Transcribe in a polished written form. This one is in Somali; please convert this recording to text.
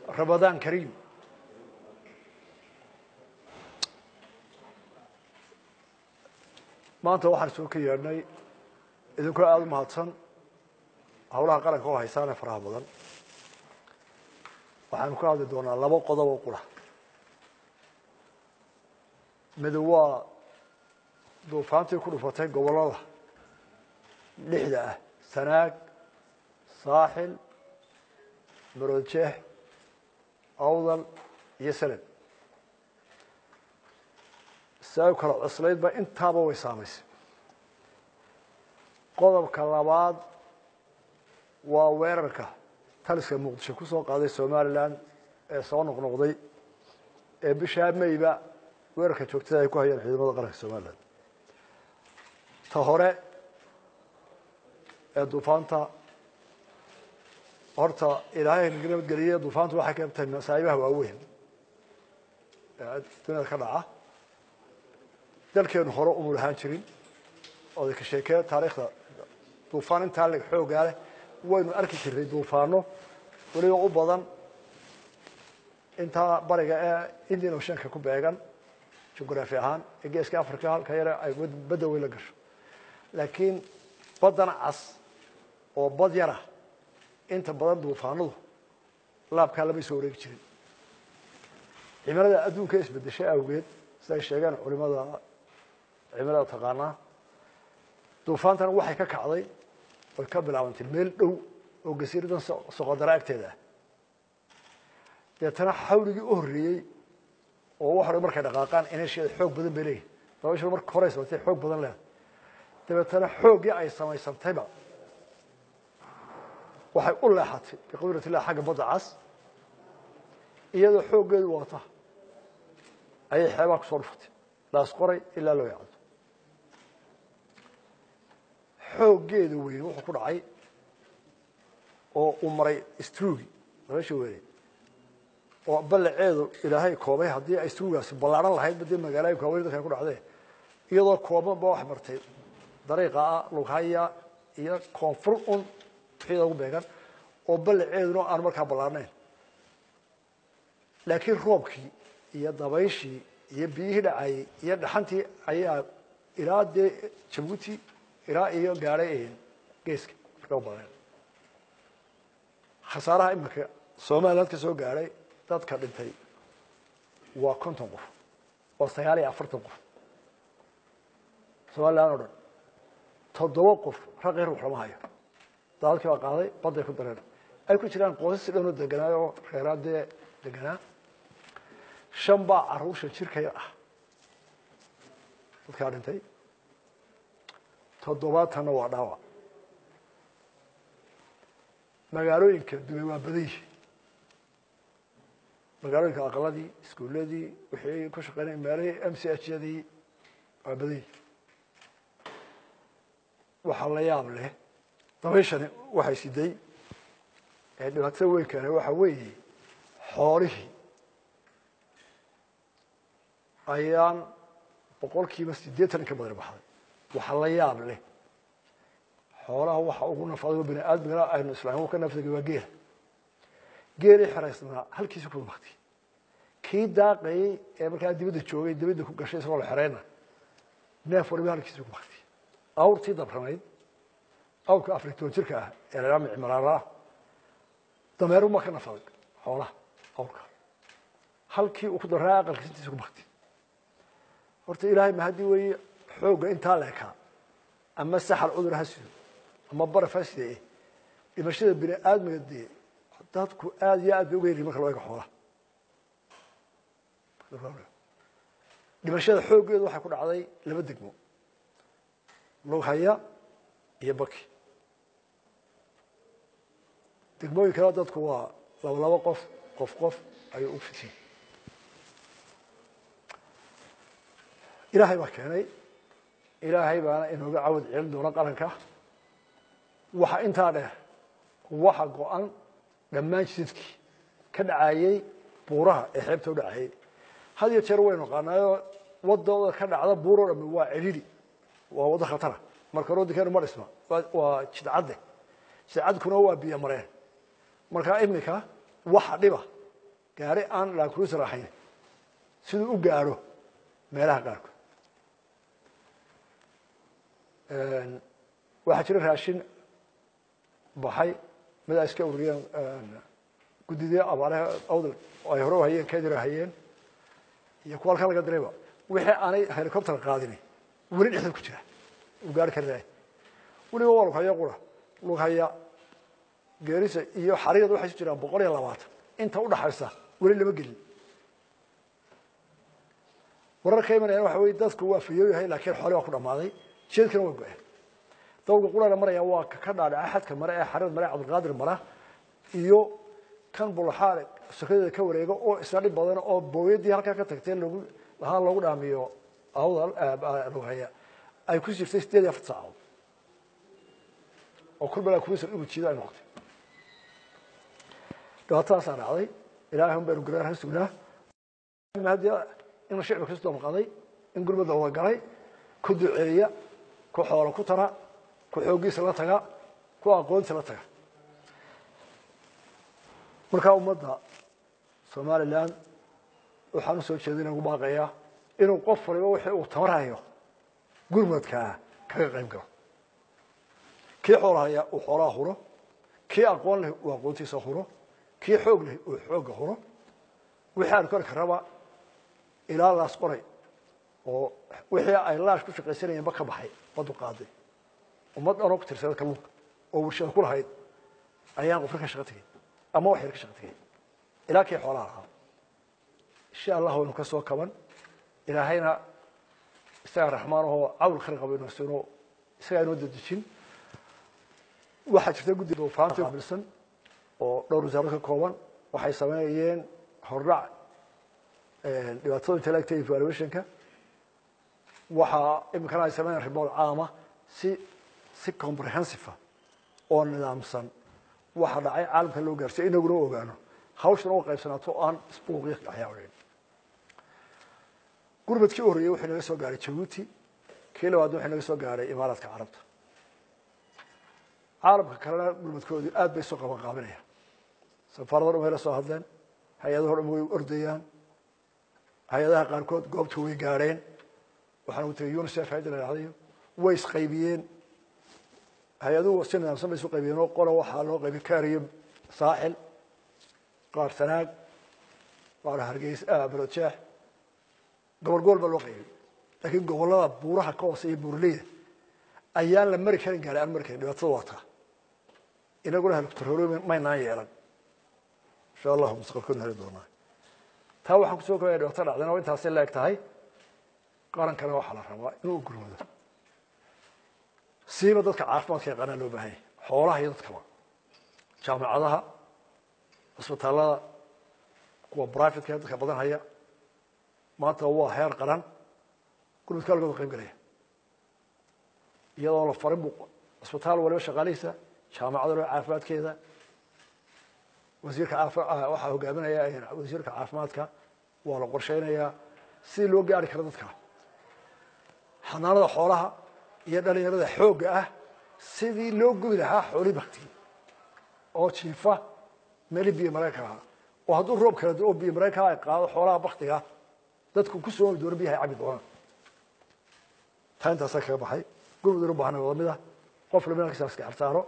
رمضان كريم maanta waxaan soo ka yeernay idinku aad u mahadsan hawlaha qaranka oo haysaan faraha badan waxaan ku hadli doonaa laba qodob oo qura mid waa duufaantii ku dhufatay gobolada lixda ah Sanaag Saaxil Maroodijeex Awdal iyo Salad kala cuslayd ba intaaba way saameysay qodobka labaad waa weerarka taliska Muqdisho ku soo qaaday Somaliland ee soo noqnoqday ee bisha Mayba weerarka joogtada ay ku hayeen ciidamada qaranka Somaliland ta hore ee duufaanta horta ilaahay nagala galiye duufaantu waxay ka qabtay masaayibaha waaweyn ee dunida ka dhaca dalkeenu hore u lahaan jirin oo ka sheekay taariikhda duufaan inta la xoogaa leh waynu arki jiray duufaano waliba u badan inta bariga ee Indian Ocean ku beegan juqraafi ahaan ee geeska Afrika halka yar ay badda weyn la gasho laakiin badan cas oo bad yar ah inta badan duufaanadu laabka lama soo wareegi jirin cimilada adduunka isbedeshay awgeed sida sheegan culimada cimilada taqaana duufaantan waxay ka kacday oo ka bilaabantay meel dhow oo gasiiradan soqodara agteeda deetana xawligii u horreeyay oo waxa markay dhaqaaqaan inay sheed xoog badan beelay dabayshu markay horeyso waxay xoog badan leedahay deetana xoogii ay samaysantayba waxay u leexatay biqowrati la xagga badda cas iyadoo xoogeedu wata ay xeebaa ku soo dhuftay laas qoray ilaa loo yaacdo xoogeedu weyn wuxuu ku dhacay oo u maray istruugi meesha weeyay oo balaceedu ilaahay koobay hadii ay istruugaasi ballaaran lahayd badii magaalada koobay dadka ku dhacday iyadoo kooban baa wax martay dariiqa lughaya iyo koonfur wixii ugu beegan oo balaceeduna aan markaa ballaarnayn laakiin roobkii iyo dabayshii iyo biyihii dhacay iyo dhaxantii ayaa ilaa Djibouti ilaa iyo gaaray geeska loo badan khasaaraha imika Soomaaliland ka soo gaaray dadka dhintay waa 50 qof oo 49 qof Soomaaliland oo dhan 7 qof raqeer wax lama hayo dadkii waa qaaday badda ku dareen ay ku jiraan qoysas dhan deganaayo reeraade deganaa shamba caruusha jirkay ah dadka dhintay 7 waa dhaawac magaalooyinka dumay waa baday magaalooyinka aqaladii iskuuladii wixii ku shaqeynay meelaha MCH-yadii waa baday waxa la yaab leh dabayshani waxay siday ee dhibaato weyn keenay waxa weeye xoolihii ayaan boqolkiiba 80 ka badan baxday waxa la yaab leh xoolaha waxa ugu nafaday bini aadmiga aynu islaamku ka nafsiga waa geeri xaraysna halkiisa ku baxtay kii daaqay ee markaa dibadda joogay dibadda ku gashay soo la xareena neef warba halkiisa ku baxtay awrtii dabranayd awka Afrika jirka ah ee la raamay marara dameeru ma ka nafaday xoolaha awrka halkii uu ku daraa aqalkiisa ku baxtay horta ilaahay ma hadii way xooga inta leeka ama saxal cudur hasiyo ama barafasiye imashada bini aadmiga dadku aad iyo aad ugu yeerin marka loo eego xoolaha dhimashada xoogeedu waxa ku dhacday laba degmo Lughaya iyo Baki degmooyinka dadku waa laba qof ay u fitiyeen ilaahay baa keenay ilaahay baana inuu caawid cilin doona qaranka waxa inta dheer waxa go'an dhammaan jidkii ka dhacayay buuraha ee xeebta u dhacayay hadiyo jeer waynu qaanayo wadada ka dhacda buuro dhammi waa ciriri waa wada khatar marka roodkeenu ma dhisma waa jidcade jidcadkuna waa biyo mareen marka imika waxa dhiba gaari aan la cruiser ahayn siduu u gaaro meelaha qaarkood waxaa jira raashin baxay mid ay iska ururiyeen guddidii abaaraha awdal oo ay hore u hayeen kadir hayeen iyo kuwa halkan laga dirayba wixii aanay helicopter qaadin weli dhexda ku jira uu gaari karaa weliba waa lugaya qura lugaya geerisa iyo xariirada waxay isu jiraan 120 inta u dhaxaysa weli lama gelin wararka imanayaan waxa weeye dadku waa fiyoyahay laakiin xoolo waa ku dhamaaday jeedkana waa go'ay dawga quraana maraya waa ka dhaadhacay xadka mare ee xariir mare Cabdulqaadir mara iyo kan bulxaale sakada ka wareego oo isla dhib badan oo booyadii halka ka tagtay lagu dhaamiyo awdal lugaya ay ku jirtay 8 saacadood oo kulbala ku soo ujeedaa noqotay dhawaataan saaraaday ilaahay un baan guraar hasugnaa maadii in shicib kasto maqaday in gurmada oo galay ku duceeya ku xoolo ku tara ku xoogiisa la taga ku aqoonta la taga marka ummadda Soomaaliland waxaan soo jeedinaa ugu baaqaya inuu qof waliba wixii uu tamarayo gurmadka kaga qayb galo kii xoolaha uu xoolaha huro kii aqoon leh uu aqoontiisa huro kii xoog leh uu xoog huro wixii aan kor ka raba ilaa la asqoray oo wixii ay laash ku shaqaysanayeen ba ka baxay wadu qaaday ummad aan ku tirsan kalluun oo warshad ku lahayd ayaan qofka shaqatay ama wax yar ka shaqatay ilaa kii xoolaha insha Allah inuu ka soo kaban ilaahayna isaga raxmaanahu awl khariq bayna soo isaga inuu dadjin waxa jirta guddi doofaanta bilsan oo dhowr wasaarad ka kooban waxay sameeyeen horrac dhibaatada intellectual evaluation-ka waxa imkana ay sameeyeen report caama si comprehensive oo nidaamsan waxa dhacay caalamka loo gaarsiyo inaguna ogaano hawshan oo qaybsanato aan isbuuqii dhaxyaaween gurmadkii horreeyay wuxuu naga soo gaaray Djibouti kii labaad wuxuu naga soo gaaray Imaaraadka Carabta caalamka kalena gurmadkoodu aad bay soo qaban qaabanayaan safarada way la soo hadleen hay'adaha hore way ordayaan hay'adaha qaarkood goobta way gaareen waxaan u tagay UNICEF hay'adda la yiraahdo way isqaybiyeen hay'aduhu si nidaamsan bay isu qaybiyeen oo qolo waxa loo qaybin kaariyo saaxil qaar sanaag qaar hargeysa barjeex gobol baa loo qaybiyay laakiin gobolada buuraha ka hooseeya buurleyda ayaan la mari karin gaaraan markay dhibaatada wata inaguna helicopter ma inaan yeelan insha Allah mustaqbalkuna heli doonaa taa waxaan ku soo koobayaa dhibaatada dhacdana oo intaas la eg tahay qarankana waxa la rabaa inuu gurmado siiba dadka caafimaadka yaqaan loo baahay xoolaha iyo dadka jaamacadaha isbitaalada kuwa private dadka badan haya maanta waa heer qaran gurmadka laga qayb galaya iyadoo la farin buuq isbitaal waliba shaqaalihiisa jaamacadda caafimaadkeeda wasiirka caafimaadka waxa hogaaminaya wasiirka caafimaadka waa la qorsheynayaa si loo gaari karo dadka xanaanada xoolaha iyo dhalinyarada xoogga ah sidii loo gubi lahaa xooli bakti oo jiifa meel biyo mareykanka oo hadduu roob kala oo biyo mareykanka ay qaado xoolaha baktiga dadku ku soo door biyaha cabid doona taanta saaka baxay gurmadu u baahnaa wadamada qof la meel ka saarska xirtaaro